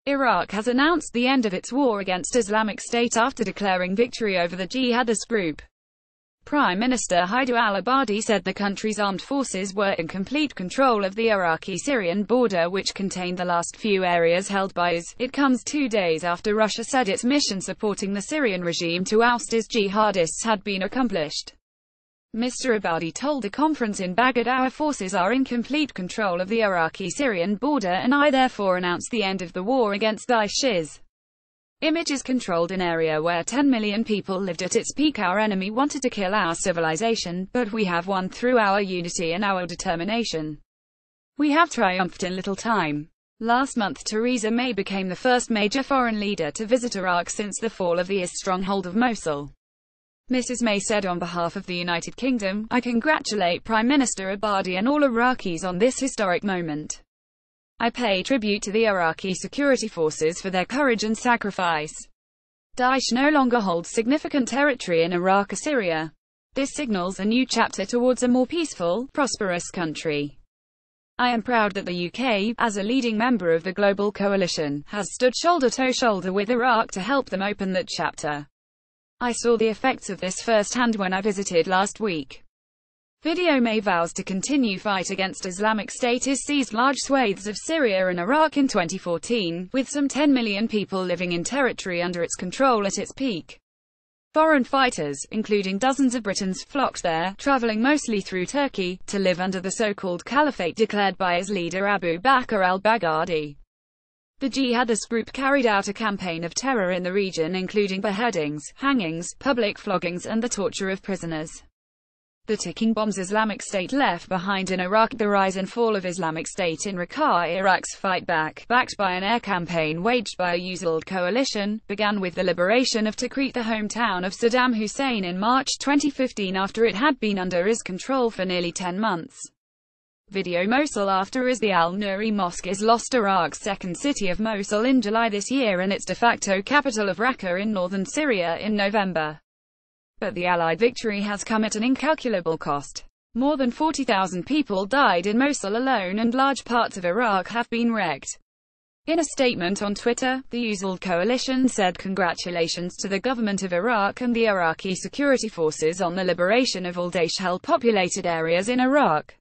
Iraq has announced the end of its war against Islamic State after declaring victory over the jihadist group. Prime Minister Haider al Abadi said the country's armed forces were in complete control of the Iraqi-Syrian border, which contained the last few areas held by IS. It comes 2 days after Russia said its mission supporting the Syrian regime to oust its jihadists had been accomplished. Mr. Abadi told the conference in Bagad Our forces are in complete control of the Iraqi-Syrian border, and I therefore announce the end of the war against IS. Images controlled an area where 10 million people lived at its peak. Our enemy wanted to kill our civilization, but we have won through our unity and our determination. We have triumphed in little time. Last month, Theresa May became the first major foreign leader to visit Iraq since the fall of the IS stronghold of Mosul. Mrs. May said on behalf of the United Kingdom, "I congratulate Prime Minister Abadi and all Iraqis on this historic moment. I pay tribute to the Iraqi security forces for their courage and sacrifice. Daesh no longer holds significant territory in Iraq or Syria. This signals a new chapter towards a more peaceful, prosperous country. I am proud that the UK, as a leading member of the global coalition, has stood shoulder to shoulder with Iraq to help them open that chapter. I saw the effects of this firsthand when I visited last week." Video May vows to continue fight against Islamic State. IS seized large swathes of Syria and Iraq in 2014, with some 10 million people living in territory under its control at its peak. Foreign fighters, including dozens of Britons, flocked there, traveling mostly through Turkey, to live under the so-called caliphate declared by its leader Abu Bakr al-Baghdadi. The jihadist group carried out a campaign of terror in the region, including beheadings, hangings, public floggings, and the torture of prisoners. The ticking bombs Islamic State left behind in Iraq. The rise and fall of Islamic State in Raqqa. Iraq's fight back, backed by an air campaign waged by a IS coalition, began with the liberation of Tikrit, the hometown of Saddam Hussein, in March 2015 after it had been under IS control for nearly 10 months. Video Mosul. After IS, the Al-Nuri Mosque is lost. Iraq's second city of Mosul in July this year, and its de facto capital of Raqqa in northern Syria in November. But the Allied victory has come at an incalculable cost. More than 40,000 people died in Mosul alone, and large parts of Iraq have been wrecked. In a statement on Twitter, the IS coalition said congratulations to the government of Iraq and the Iraqi security forces on the liberation of all Daesh-held populated areas in Iraq.